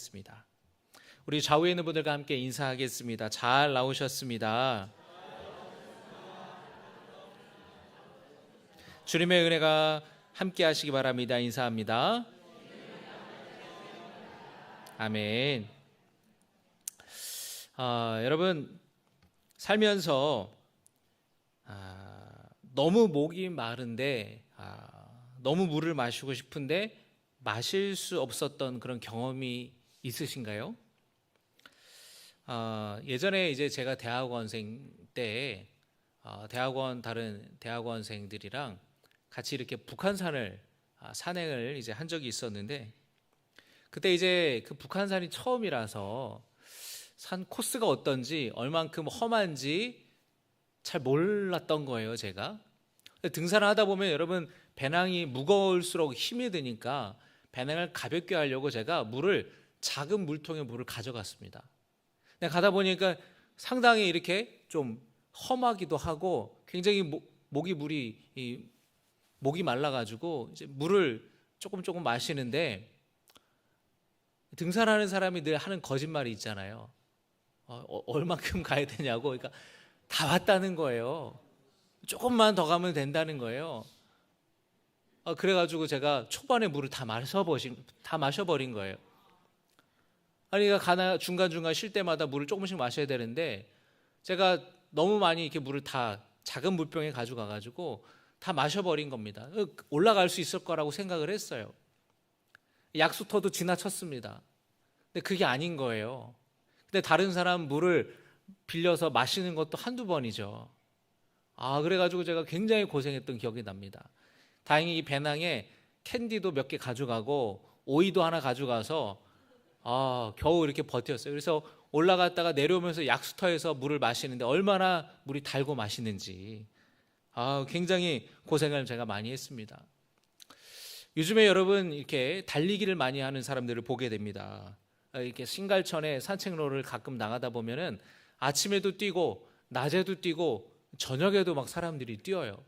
나누겠습니다. 우리 좌우에 있는 분들과 함께 인사하겠습니다. 잘 나오셨습니다. 주님의 은혜가 함께 하시기 바랍니다. 인사합니다. 아멘. 여러분, 살면서 너무 목이 마른데 너무 물을 마시고 싶은데 마실 수 없었던 그런 경험이 있으신가요? 예전에 이제 제가 대학원생 때 다른 대학원생들이랑 같이 이렇게 북한산을 산행을 이제 한 적이 있었는데, 그때 이제 그 북한산이 처음이라서 산 코스가 어떤지, 얼만큼 험한지 잘 몰랐던 거예요, 제가. 등산을 하다 보면 여러분, 배낭이 무거울수록 힘이 드니까 배낭을 가볍게 하려고 제가 작은 물통에 물을 가져갔습니다. 근데 가다 보니까 상당히 이렇게 좀 험하기도 하고 굉장히 목이 말라가지고 이제 물을 조금 마시는데, 등산하는 사람이 늘 하는 거짓말이 있잖아요. 얼만큼 가야 되냐고. 그러니까 다 왔다는 거예요. 조금만 더 가면 된다는 거예요. 그래가지고 제가 초반에 물을 다 마셔버린 거예요. 아니, 그러니까 중간중간 쉴 때마다 물을 조금씩 마셔야 되는데, 제가 너무 많이 이렇게 물을 다 작은 물병에 가져가가지고 다 마셔버린 겁니다. 올라갈 수 있을 거라고 생각을 했어요. 약수터도 지나쳤습니다. 근데 그게 아닌 거예요. 근데 다른 사람 물을 빌려서 마시는 것도 한두 번이죠. 그래가지고 제가 굉장히 고생했던 기억이 납니다. 다행히 이 배낭에 캔디도 몇 개 가져가고 오이도 하나 가져가서 겨우 이렇게 버텼어요. 그래서 올라갔다가 내려오면서 약수터에서 물을 마시는데 얼마나 물이 달고 맛있는지 굉장히 고생을 제가 많이 했습니다. 요즘에 여러분, 이렇게 달리기를 많이 하는 사람들을 보게 됩니다. 이렇게 신갈천에 산책로를 가끔 나가다 보면은 아침에도 뛰고 낮에도 뛰고 저녁에도 막 사람들이 뛰어요.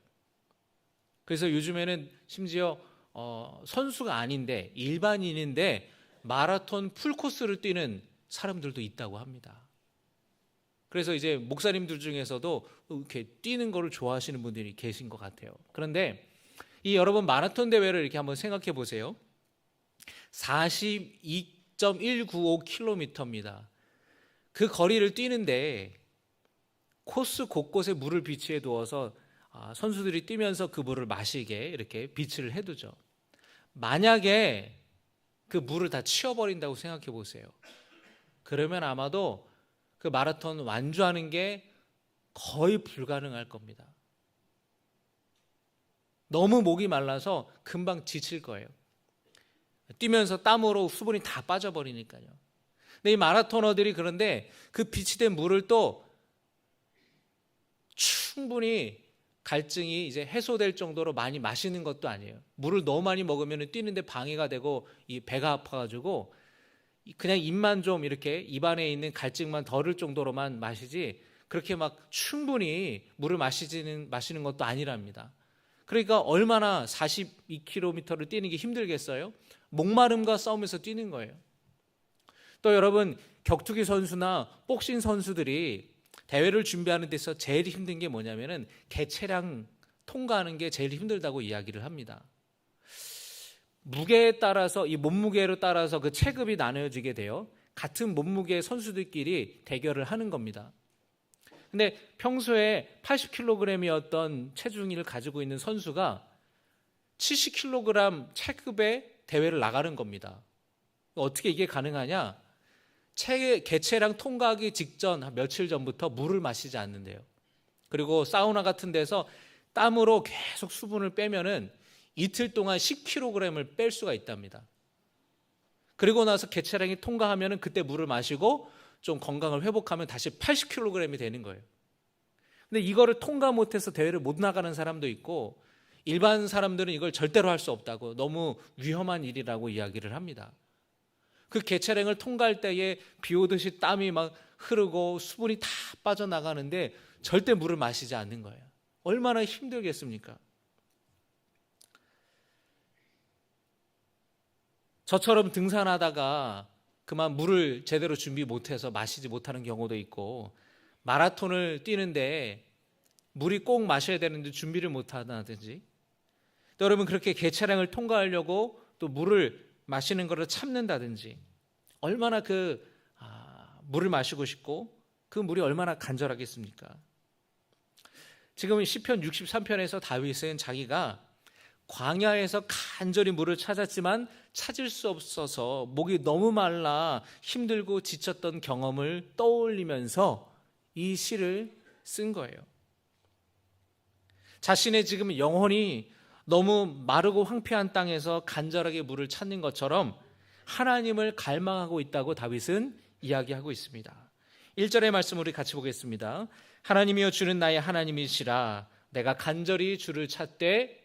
그래서 요즘에는 심지어 선수가 아닌데 일반인인데 마라톤 풀코스를 뛰는 사람들도 있다고 합니다. 그래서 이제 목사님들 중에서도 이렇게 뛰는 거를 좋아하시는 분들이 계신 것 같아요. 그런데 이 여러분, 마라톤 대회를 이렇게 한번 생각해 보세요. 42.195km입니다. 그 거리를 뛰는데 코스 곳곳에 물을 비치해 두어서 선수들이 뛰면서 그 물을 마시게 이렇게 비치를 해두죠. 만약에 그 물을 다 치워버린다고 생각해 보세요. 그러면 아마도 그 마라톤 완주하는 게 거의 불가능할 겁니다. 너무 목이 말라서 금방 지칠 거예요. 뛰면서 땀으로 수분이 다 빠져버리니까요. 근데 이 마라토너들이 그런데 그 비치된 물을 또 충분히 갈증이 이제 해소될 정도로 많이 마시는 것도 아니에요. 물을 너무 많이 먹으면 뛰는데 방해가 되고 이 배가 아파가지고 그냥 입만 좀 이렇게 입안에 있는 갈증만 덜을 정도로만 마시지, 그렇게 막 충분히 물을 마시는 것도 아니랍니다. 그러니까 얼마나 42km를 뛰는 게 힘들겠어요? 목마름과 싸우면서 뛰는 거예요. 또 여러분, 격투기 선수나 복싱 선수들이 대회를 준비하는 데서 제일 힘든 게 뭐냐면은 개체량 통과하는 게 제일 힘들다고 이야기를 합니다. 무게에 따라서, 이 몸무게로 따라서 그 체급이 나눠지게 돼요. 같은 몸무게의 선수들끼리 대결을 하는 겁니다. 근데 평소에 80kg이었던 체중을 가지고 있는 선수가 70kg 체급의 대회를 나가는 겁니다. 어떻게 이게 가능하냐? 개체량 통과하기 직전 한 며칠 전부터 물을 마시지 않는데요. 그리고 사우나 같은 데서 땀으로 계속 수분을 빼면은 이틀 동안 10kg을 뺄 수가 있답니다. 그리고 나서 개체량이 통과하면은 그때 물을 마시고 좀 건강을 회복하면 다시 80kg이 되는 거예요. 근데 이거를 통과 못해서 대회를 못 나가는 사람도 있고, 일반 사람들은 이걸 절대로 할 수 없다고, 너무 위험한 일이라고 이야기를 합니다. 그 개체량을 통과할 때에 비 오듯이 땀이 막 흐르고 수분이 다 빠져나가는데 절대 물을 마시지 않는 거예요. 얼마나 힘들겠습니까? 저처럼 등산하다가 그만 물을 제대로 준비 못해서 마시지 못하는 경우도 있고, 마라톤을 뛰는데 물이 꼭 마셔야 되는데 준비를 못한다든지, 또 여러분 그렇게 개차량을 통과하려고 또 물을 마시는 것을 참는다든지, 얼마나 물을 마시고 싶고 그 물이 얼마나 간절하겠습니까? 지금 시편 63편에서 다윗은 자기가 광야에서 간절히 물을 찾았지만 찾을 수 없어서 목이 너무 말라 힘들고 지쳤던 경험을 떠올리면서 이 시를 쓴 거예요. 자신의 지금 영혼이 너무 마르고 황폐한 땅에서 간절하게 물을 찾는 것처럼 하나님을 갈망하고 있다고 다윗은 이야기하고 있습니다. 1절의 말씀 우리 같이 보겠습니다. 하나님이여 주는 나의 하나님이시라. 내가 간절히 주를 찾되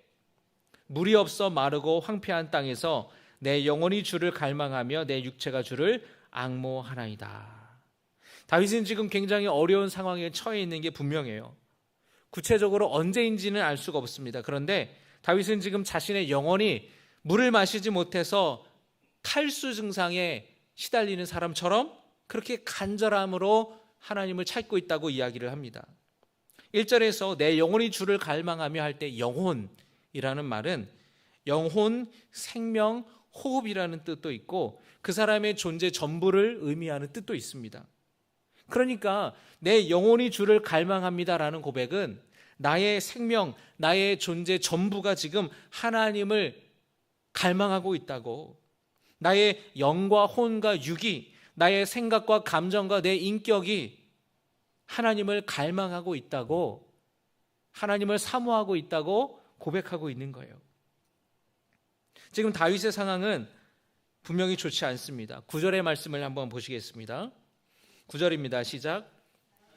물이 없어 마르고 황폐한 땅에서 내 영혼이 주를 갈망하며 내 육체가 주를 앙모하나이다. 다윗은 지금 굉장히 어려운 상황에 처해 있는 게 분명해요. 구체적으로 언제인지는 알 수가 없습니다. 그런데 다윗은 지금 자신의 영혼이 물을 마시지 못해서 탈수 증상에 시달리는 사람처럼 그렇게 간절함으로 하나님을 찾고 있다고 이야기를 합니다. 1절에서 내 영혼이 주를 갈망하며 할 때 영혼이라는 말은 영혼, 생명, 호흡이라는 뜻도 있고 그 사람의 존재 전부를 의미하는 뜻도 있습니다. 그러니까 내 영혼이 주를 갈망합니다라는 고백은 나의 생명, 나의 존재 전부가 지금 하나님을 갈망하고 있다고, 나의 영과 혼과 육이, 나의 생각과 감정과 내 인격이 하나님을 갈망하고 있다고, 하나님을 사모하고 있다고 고백하고 있는 거예요. 지금 다윗의 상황은 분명히 좋지 않습니다. 9절의 말씀을 한번 보시겠습니다. 9절입니다. 시작.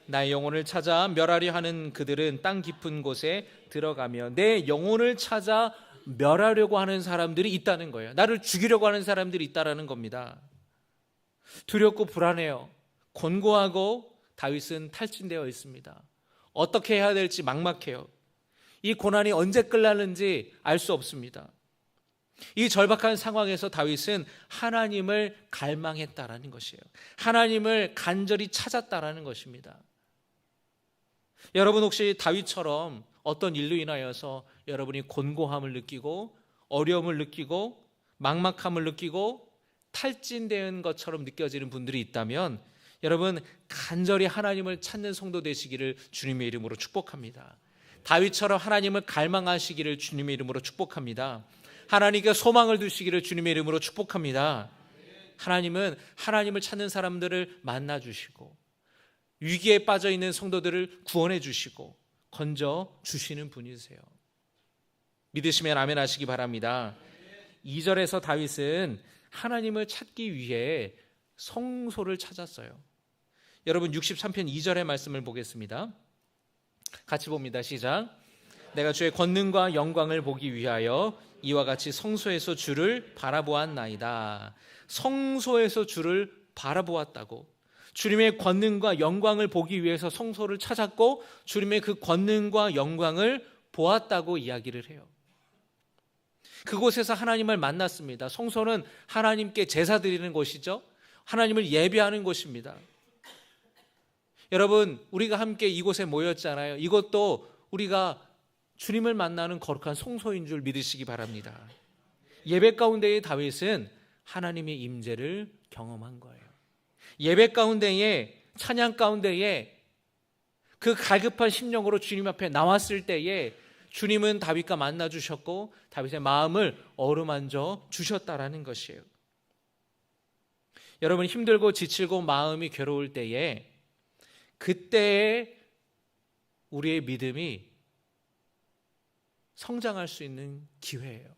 나의 영혼을 찾아 멸하려 하는 그들은 땅 깊은 곳에 들어가며, 내 영혼을 찾아 멸하려고 하는 사람들이 있다는 거예요. 나를 죽이려고 하는 사람들이 있다는 겁니다. 두렵고 불안해요. 곤고하고 다윗은 탈진되어 있습니다. 어떻게 해야 될지 막막해요. 이 고난이 언제 끝나는지 알 수 없습니다. 이 절박한 상황에서 다윗은 하나님을 갈망했다라는 것이에요. 하나님을 간절히 찾았다라는 것입니다. 여러분 혹시 다윗처럼 어떤 일로 인하여서 여러분이 곤고함을 느끼고 어려움을 느끼고 막막함을 느끼고 탈진된 것처럼 느껴지는 분들이 있다면 여러분 간절히 하나님을 찾는 성도 되시기를 주님의 이름으로 축복합니다. 다윗처럼 하나님을 갈망하시기를 주님의 이름으로 축복합니다. 하나님께 소망을 두시기를 주님의 이름으로 축복합니다. 하나님은 하나님을 찾는 사람들을 만나주시고 위기에 빠져있는 성도들을 구원해 주시고 건져 주시는 분이세요. 믿으시면 아멘 하시기 바랍니다. 2절에서 다윗은 하나님을 찾기 위해 성소를 찾았어요. 여러분 63편 2절의 말씀을 보겠습니다. 같이 봅니다. 시작. 내가 주의 권능과 영광을 보기 위하여 이와 같이 성소에서 주를 바라보았나이다. 성소에서 주를 바라보았다고, 주님의 권능과 영광을 보기 위해서 성소를 찾았고 주님의 그 권능과 영광을 보았다고 이야기를 해요. 그곳에서 하나님을 만났습니다. 성소는 하나님께 제사 드리는 곳이죠. 하나님을 예배하는 곳입니다. 여러분 우리가 함께 이곳에 모였잖아요. 이것도 우리가 주님을 만나는 거룩한 성소인 줄 믿으시기 바랍니다. 예배 가운데의 다윗은 하나님의 임재를 경험한 거예요. 예배 가운데에, 찬양 가운데에 그 갈급한 심령으로 주님 앞에 나왔을 때에 주님은 다윗과 만나 주셨고 다윗의 마음을 어루만져 주셨다라는 것이에요. 여러분 힘들고 지치고 마음이 괴로울 때에 그때에 우리의 믿음이 성장할 수 있는 기회예요.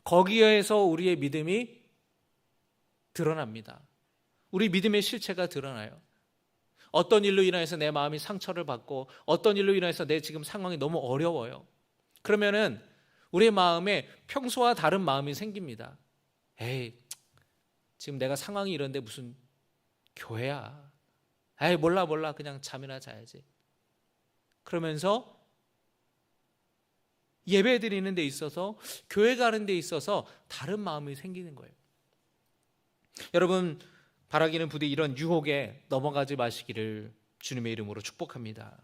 거기에서 우리의 믿음이 드러납니다. 우리 믿음의 실체가 드러나요. 어떤 일로 인해서 내 마음이 상처를 받고 어떤 일로 인해서 내 지금 상황이 너무 어려워요. 그러면은 우리의 마음에 평소와 다른 마음이 생깁니다. 에이, 지금 내가 상황이 이런데 무슨 교회야. 에이, 몰라 그냥 잠이나 자야지. 그러면서 예배 드리는 데 있어서, 교회 가는 데 있어서 다른 마음이 생기는 거예요. 여러분, 바라기는 부디 이런 유혹에 넘어가지 마시기를 주님의 이름으로 축복합니다.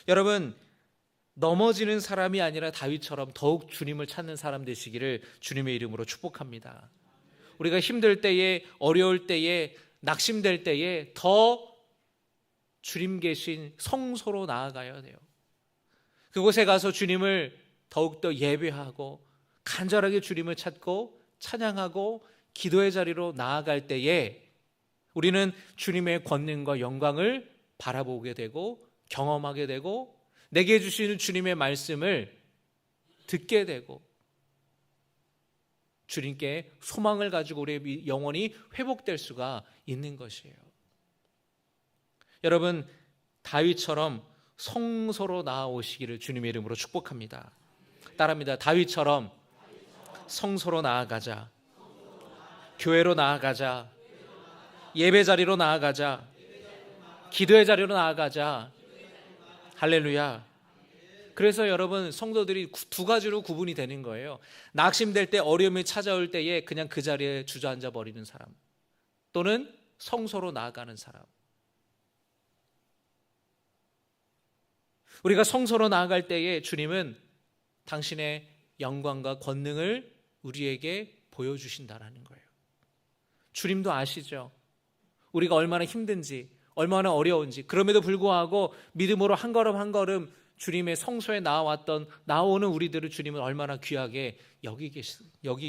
여러분, 넘어지는 사람이 아니라 다윗처럼 더욱 주님을 찾는 사람 되시기를 주님의 이름으로 축복합니다. 우리가 힘들 때에, 어려울 때에, 낙심될 때에 더 주님 계신 성소로 나아가야 돼요. 그곳에 가서 주님을 더욱더 예배하고 간절하게 주님을 찾고 찬양하고 기도의 자리로 나아갈 때에 우리는 주님의 권능과 영광을 바라보게 되고 경험하게 되고 내게 주시는 주님의 말씀을 듣게 되고 주님께 소망을 가지고 우리의 영혼이 회복될 수가 있는 것이에요. 여러분, 다윗처럼 성소로 나아오시기를 주님의 이름으로 축복합니다. 따라합니다. 다윗처럼 성소로 나아가자. 교회로 나아가자. 예배 자리로 나아가자. 기도의 자리로 나아가자. 할렐루야. 그래서 여러분, 성도들이 두 가지로 구분이 되는 거예요. 낙심될 때, 어려움이 찾아올 때에 그냥 그 자리에 주저앉아 버리는 사람, 또는 성소로 나아가는 사람. 우리가 성소로 나아갈 때에 주님은 당신의 영광과 권능을 우리에게 보여주신다라는 거예요. 주님도 아시죠? 우리가 얼마나 힘든지, 얼마나 어려운지. 그럼에도 불구하고 믿음으로 한 걸음 한 걸음 주님의 성소에 나오는 우리들을 주님은 얼마나 귀하게 여기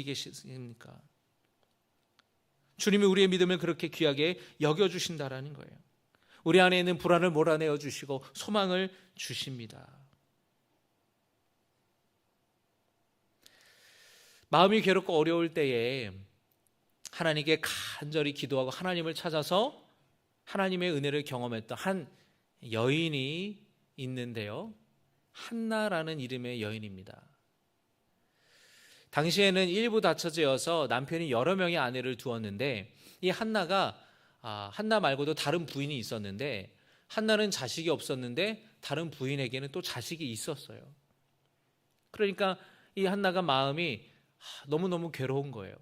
계십니까? 주님이 우리의 믿음을 그렇게 귀하게 여겨주신다라는 거예요. 우리 안에 있는 불안을 몰아내어 주시고 소망을 주십니다. 마음이 괴롭고 어려울 때에 하나님께 간절히 기도하고 하나님을 찾아서 하나님의 은혜를 경험했던 한 여인이 있는데요. 한나라는 이름의 여인입니다. 당시에는 일부 다처제여서 남편이 여러 명의 아내를 두었는데 이 한나가 한나 말고도 다른 부인이 있었는데 한나는 자식이 없었는데 다른 부인에게는 또 자식이 있었어요. 그러니까 이 한나가 마음이 너무너무 괴로운 거예요.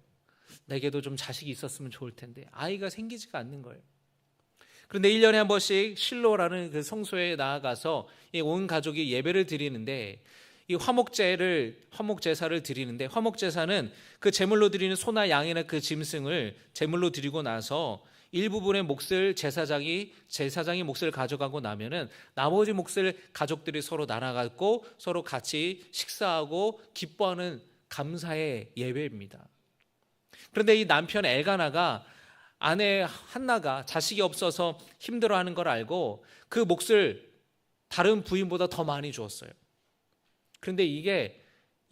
내게도 좀 자식이 있었으면 좋을 텐데 아이가 생기지가 않는 거예요. 그런데 1년에 한 번씩 실로라는 그 성소에 나아가서 온 가족이 예배를 드리는데 이 화목제사를 드리는데 화목제사는 그 제물로 드리는 소나 양이나 그 짐승을 제물로 드리고 나서 일부분의 몫을 제사장이 몫을 가져가고 나면은 나머지 몫을 가족들이 서로 나눠갖고 서로 같이 식사하고 기뻐하는 감사의 예배입니다. 그런데 이 남편 엘가나가 아내 한나가 자식이 없어서 힘들어하는 걸 알고 그 몫을 다른 부인보다 더 많이 주었어요. 그런데 이게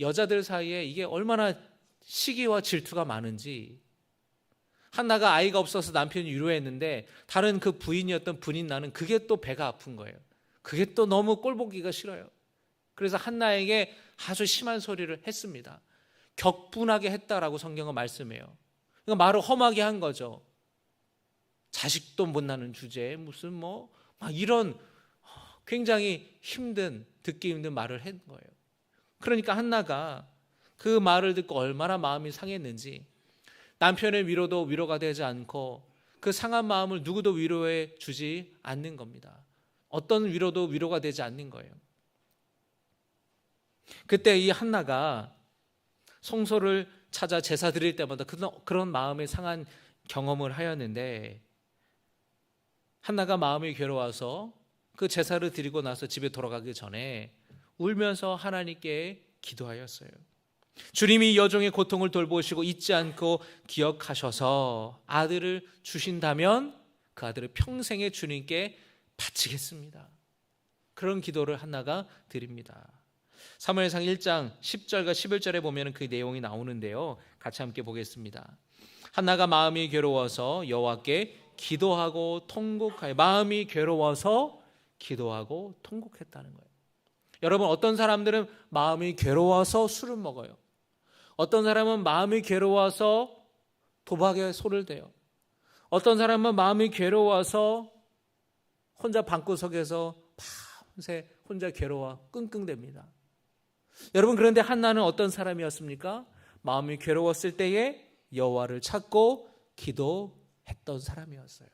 여자들 사이에 이게 얼마나 시기와 질투가 많은지, 한나가 아이가 없어서 남편이 위로했는데 다른 그 부인이었던 분인나는 그게 또 배가 아픈 거예요. 그게 또 너무 꼴보기가 싫어요. 그래서 한나에게 아주 심한 소리를 했습니다. 격분하게 했다라고 성경은 말씀해요. 그러니까 말을 험하게 한 거죠. 자식도 못 낳는 주제에 무슨 막 이런 굉장히 듣기 힘든 말을 한 거예요. 그러니까 한나가 그 말을 듣고 얼마나 마음이 상했는지, 남편의 위로도 위로가 되지 않고 그 상한 마음을 누구도 위로해 주지 않는 겁니다. 어떤 위로도 위로가 되지 않는 거예요. 그때 이 한나가 성소를 찾아 제사 드릴 때마다 그런 마음의 상한 경험을 하였는데, 한나가 마음이 괴로워서 그 제사를 드리고 나서 집에 돌아가기 전에 울면서 하나님께 기도하였어요. 주님이 이 여종의 고통을 돌보시고 잊지 않고 기억하셔서 아들을 주신다면 그 아들을 평생에 주님께 바치겠습니다. 그런 기도를 한나가 드립니다. 사무엘상 1장 10절과 11절에 보면 그 내용이 나오는데요. 같이 함께 보겠습니다. 한나가 마음이 괴로워서 여호와께 기도하고 통곡하여, 마음이 괴로워서 기도하고 통곡했다는 거예요. 여러분, 어떤 사람들은 마음이 괴로워서 술을 먹어요. 어떤 사람은 마음이 괴로워서 도박에 손을 대요. 어떤 사람은 마음이 괴로워서 혼자 방구석에서 밤새 혼자 괴로워 끙끙댑니다. 여러분, 그런데 한나는 어떤 사람이었습니까? 마음이 괴로웠을 때에 여호와를 찾고 기도했던 사람이었어요.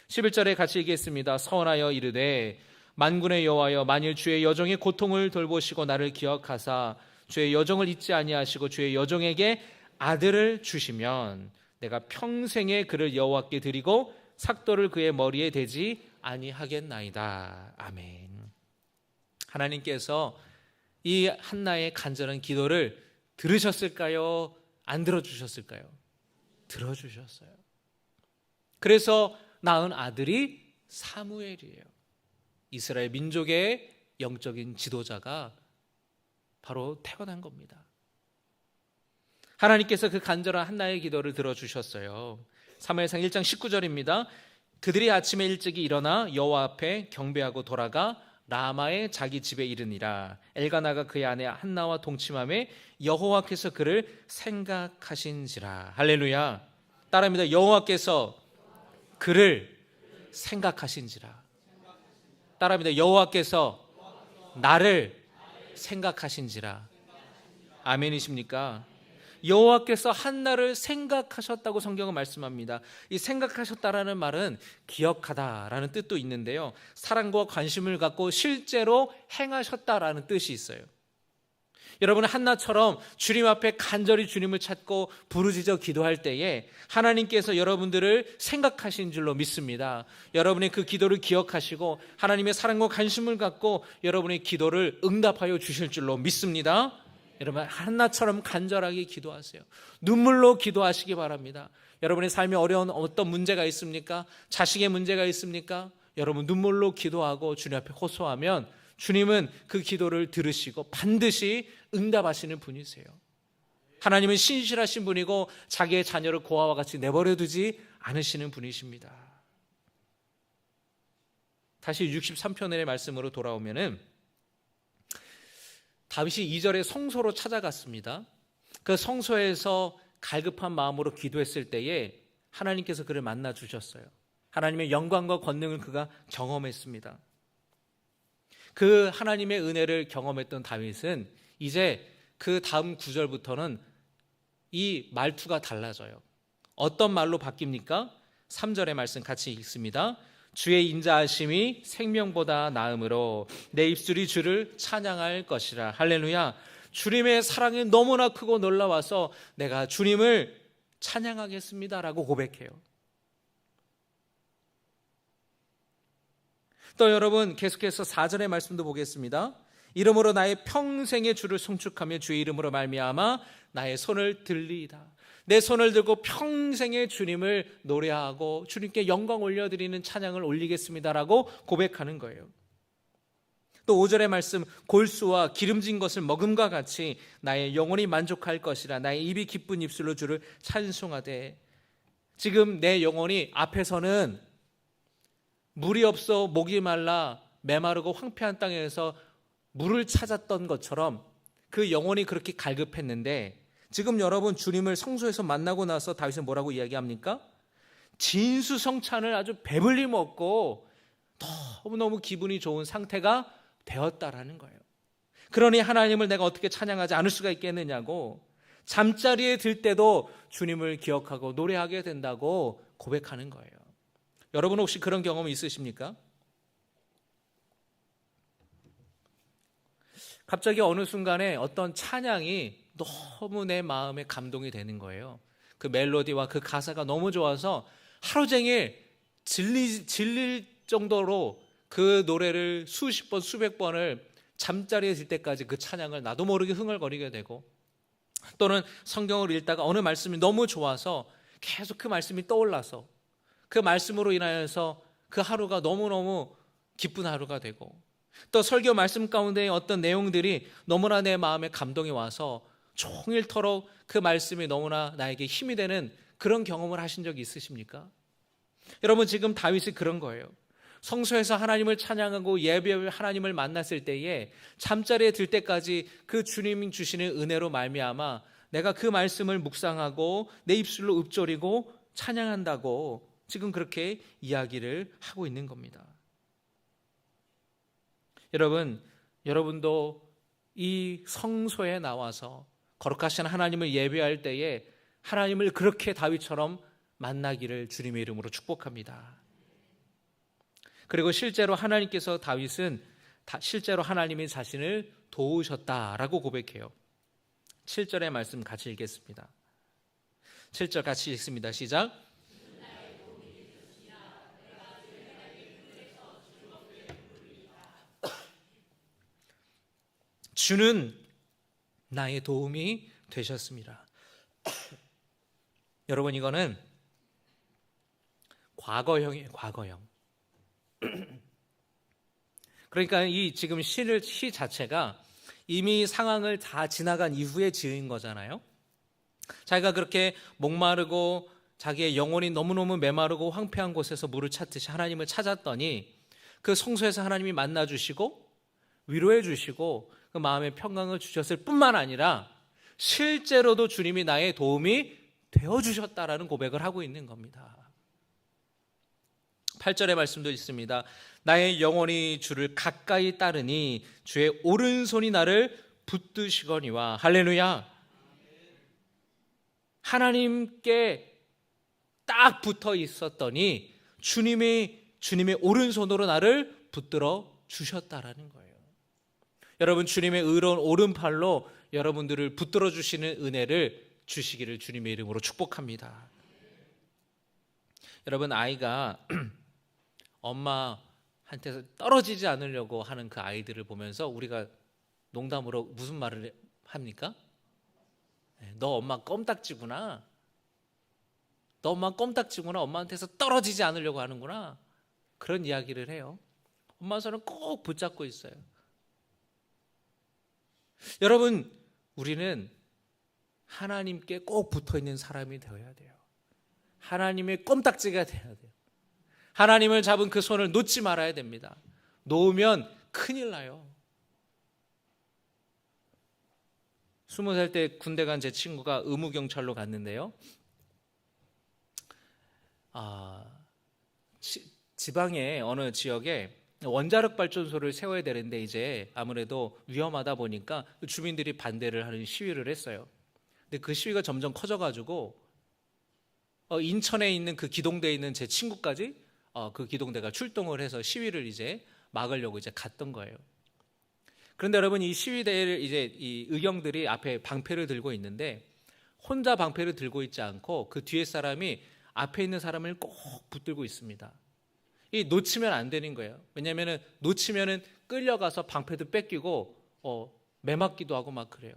11절에 같이 얘기했습니다. 서원하여 이르되 만군의 여호와여, 만일 주의 여종의 고통을 돌보시고 나를 기억하사 주의 여종을 잊지 아니하시고 주의 여종에게 아들을 주시면 내가 평생에 그를 여호와께 드리고 삭도를 그의 머리에 대지 아니하겠나이다. 아멘. 하나님께서 이 한나의 간절한 기도를 들으셨을까요? 안 들어주셨을까요? 들어주셨어요. 그래서 낳은 아들이 사무엘이에요. 이스라엘 민족의 영적인 지도자가 바로 태어난 겁니다. 하나님께서 그 간절한 한나의 기도를 들어주셨어요. 사무엘상 1장 19절입니다. 그들이 아침에 일찍이 일어나 여호와 앞에 경배하고 돌아가 라마의 자기 집에 이르니라. 엘가나가 그의 아내 한나와 동침함에 여호와께서 그를 생각하신지라. 할렐루야. 따라합니다. 여호와께서 그를 생각하신지라. 따라합니다. 여호와께서 나를 생각하신지라. 아멘이십니까? 여호와께서 한나를 생각하셨다고 성경은 말씀합니다. 이 생각하셨다라는 말은 기억하다라는 뜻도 있는데요, 사랑과 관심을 갖고 실제로 행하셨다라는 뜻이 있어요. 여러분, 한나처럼 주님 앞에 간절히 주님을 찾고 부르짖어 기도할 때에 하나님께서 여러분들을 생각하신 줄로 믿습니다. 여러분의 그 기도를 기억하시고 하나님의 사랑과 관심을 갖고 여러분의 기도를 응답하여 주실 줄로 믿습니다. 여러분, 한나처럼 간절하게 기도하세요. 눈물로 기도하시기 바랍니다. 여러분의 삶에 어려운 어떤 문제가 있습니까? 자식의 문제가 있습니까? 여러분, 눈물로 기도하고 주님 앞에 호소하면 주님은 그 기도를 들으시고 반드시 응답하시는 분이세요. 하나님은 신실하신 분이고 자기의 자녀를 고아와 같이 내버려 두지 않으시는 분이십니다. 다시 63편의 말씀으로 돌아오면은 다윗이 2절에 성소로 찾아갔습니다. 그 성소에서 갈급한 마음으로 기도했을 때에 하나님께서 그를 만나 주셨어요. 하나님의 영광과 권능을 그가 경험했습니다. 그 하나님의 은혜를 경험했던 다윗은 이제 그 다음 구절부터는 이 말투가 달라져요. 어떤 말로 바뀝니까? 3절의 말씀 같이 읽습니다. 주의 인자하심이 생명보다 나음으로 내 입술이 주를 찬양할 것이라. 할렐루야. 주님의 사랑이 너무나 크고 놀라워서 내가 주님을 찬양하겠습니다라고 고백해요. 또 여러분, 계속해서 4절의 말씀도 보겠습니다. 이름으로 나의 평생의 주를 송축하며 주의 이름으로 말미암아 나의 손을 들리이다. 내 손을 들고 평생의 주님을 노래하고 주님께 영광 올려드리는 찬양을 올리겠습니다라고 고백하는 거예요. 또 5절의 말씀, 골수와 기름진 것을 먹음과 같이 나의 영혼이 만족할 것이라. 나의 입이 기쁜 입술로 주를 찬송하되. 지금 내 영혼이 앞에서는 물이 없어 목이 말라 메마르고 황폐한 땅에서 물을 찾았던 것처럼 그 영혼이 그렇게 갈급했는데, 지금 여러분 주님을 성소에서 만나고 나서 다윗은 뭐라고 이야기합니까? 진수성찬을 아주 배불리 먹고 너무너무 기분이 좋은 상태가 되었다라는 거예요. 그러니 하나님을 내가 어떻게 찬양하지 않을 수가 있겠느냐고, 잠자리에 들 때도 주님을 기억하고 노래하게 된다고 고백하는 거예요. 여러분 혹시 그런 경험이 있으십니까? 갑자기 어느 순간에 어떤 찬양이 너무 내 마음에 감동이 되는 거예요. 그 멜로디와 그 가사가 너무 좋아서 하루 종일 질릴 정도로 그 노래를 수십 번 수백 번을 잠자리에 들 때까지 그 찬양을 나도 모르게 흥얼거리게 되고, 또는 성경을 읽다가 어느 말씀이 너무 좋아서 계속 그 말씀이 떠올라서 그 말씀으로 인하여서 그 하루가 너무너무 기쁜 하루가 되고, 또 설교 말씀 가운데 어떤 내용들이 너무나 내 마음에 감동이 와서 종일토록 그 말씀이 너무나 나에게 힘이 되는 그런 경험을 하신 적이 있으십니까? 여러분, 지금 다윗이 그런 거예요. 성소에서 하나님을 찬양하고 예배하며 하나님을 만났을 때에 잠자리에 들 때까지 그 주님이 주시는 은혜로 말미암아 내가 그 말씀을 묵상하고 내 입술로 읊조리고 찬양한다고 지금 그렇게 이야기를 하고 있는 겁니다. 여러분도 이 성소에 나와서 거룩하신 하나님을 예배할 때에 하나님을 그렇게 다윗처럼 만나기를 주님의 이름으로 축복합니다. 그리고 실제로 하나님께서 다윗은 실제로 하나님이 자신을 도우셨다라고 고백해요. 7절의 말씀 같이 읽겠습니다. 7절 같이 읽습니다. 시작. 주는 나의 도움이 되셨습니다. 여러분, 이거는 과거형이에요. 과거형. 그러니까 이 지금 시 자체가 이미 상황을 다 지나간 이후에 지은 거잖아요. 자기가 그렇게 목마르고 자기의 영혼이 너무너무 메마르고 황폐한 곳에서 물을 찾듯이 하나님을 찾았더니 그 성소에서 하나님이 만나주시고 위로해 주시고 그 마음의 평강을 주셨을 뿐만 아니라 실제로도 주님이 나의 도움이 되어주셨다라는 고백을 하고 있는 겁니다. 8절의 말씀도 있습니다. 나의 영혼이 주를 가까이 따르니 주의 오른손이 나를 붙드시거니와. 할렐루야. 하나님께 딱 붙어 있었더니 주님의 오른손으로 나를 붙들어 주셨다라는 거예요. 여러분, 주님의 의로운 오른팔로 여러분들을 붙들어 주시는 은혜를 주시기를 주님의 이름으로 축복합니다. 여러분, 아이가 엄마한테서 떨어지지 않으려고 하는 그 아이들을 보면서 우리가 농담으로 무슨 말을 합니까? 너 엄마 껌딱지구나. 너 엄마 껌딱지구나. 엄마한테서 떨어지지 않으려고 하는구나. 그런 이야기를 해요. 엄마 손을 꼭 붙잡고 있어요. 여러분, 우리는 하나님께 꼭 붙어있는 사람이 되어야 돼요. 하나님의 껌딱지가 돼야 돼요. 하나님을 잡은 그 손을 놓지 말아야 됩니다. 놓으면 큰일 나요. 20살 때 군대 간 제 친구가 의무경찰로 갔는데요. 지방의 어느 지역에 원자력 발전소를 세워야 되는데 이제 아무래도 위험하다 보니까 주민들이 반대를 하는 시위를 했어요. 근데 그 시위가 점점 커져가지고 인천에 있는 그 기동대에 있는 제 친구까지 그 기동대가 출동을 해서 시위를 이제 막으려고 이제 갔던 거예요. 그런데 여러분, 이 시위대를 이제 이 의경들이 앞에 방패를 들고 있는데 혼자 방패를 들고 있지 않고 그 뒤에 사람이 앞에 있는 사람을 꼭 붙들고 있습니다. 이 놓치면 안 되는 거예요. 왜냐하면 놓치면은 끌려가서 방패도 뺏기고 매맞기도 하고 막 그래요.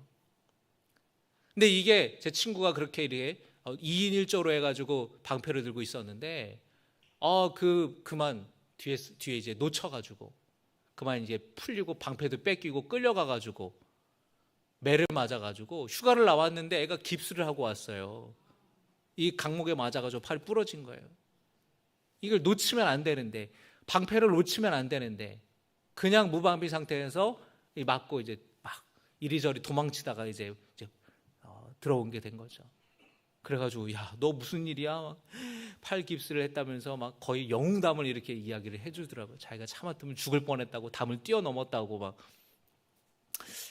근데 이게 제 친구가 그렇게 이렇게 2인 1조로 해가지고 방패를 들고 있었는데 그만 뒤에 이제 놓쳐가지고 그만 이제 풀리고 방패도 뺏기고 끌려가가지고 매를 맞아가지고 휴가를 나왔는데 애가 깁스를 하고 왔어요. 이 강목에 맞아가지고 팔이 부러진 거예요. 이걸 놓치면 안 되는데, 방패를 놓치면 안 되는데 그냥 무방비 상태에서 맞고 이제 막 이리저리 도망치다가 이제 들어온 게 된 거죠. 그래가지고 야, 너 무슨 일이야? 팔 깁스를 했다면서 막 거의 영웅담을 이렇게 이야기를 해주더라고요. 자기가 참았으면 죽을 뻔했다고, 담을 뛰어넘었다고 막.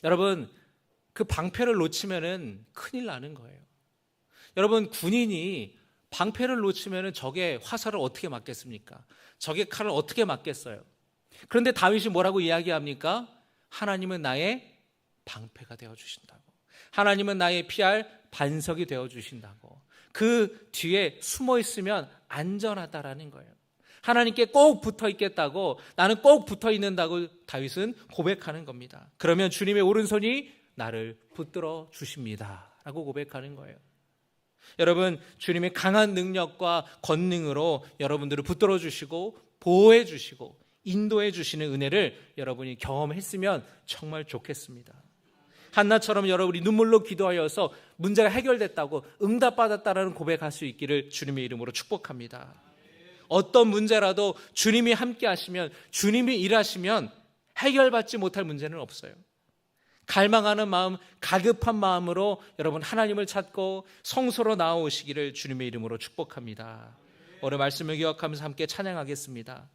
여러분, 그 방패를 놓치면은 큰일 나는 거예요. 여러분, 군인이 방패를 놓치면은 적의 화살을 어떻게 맞겠습니까? 적의 칼을 어떻게 맞겠어요? 그런데 다윗이 뭐라고 이야기합니까? 하나님은 나의 방패가 되어주신다고. 하나님은 나의 피할 반석이 되어주신다고. 그 뒤에 숨어 있으면 안전하다라는 거예요. 하나님께 꼭 붙어 있겠다고, 나는 꼭 붙어 있는다고 다윗은 고백하는 겁니다. 그러면 주님의 오른손이 나를 붙들어 주십니다 라고 고백하는 거예요. 여러분, 주님의 강한 능력과 권능으로 여러분들을 붙들어 주시고 보호해 주시고 인도해 주시는 은혜를 여러분이 경험했으면 정말 좋겠습니다. 한나처럼 여러분이 눈물로 기도하여서 문제가 해결됐다고, 응답받았다라는 고백할 수 있기를 주님의 이름으로 축복합니다. 어떤 문제라도 주님이 함께 하시면, 주님이 일하시면 해결받지 못할 문제는 없어요. 갈망하는 마음, 가급한 마음으로 여러분 하나님을 찾고 성소로 나오시기를 주님의 이름으로 축복합니다. 오늘 말씀을 기억하면서 함께 찬양하겠습니다.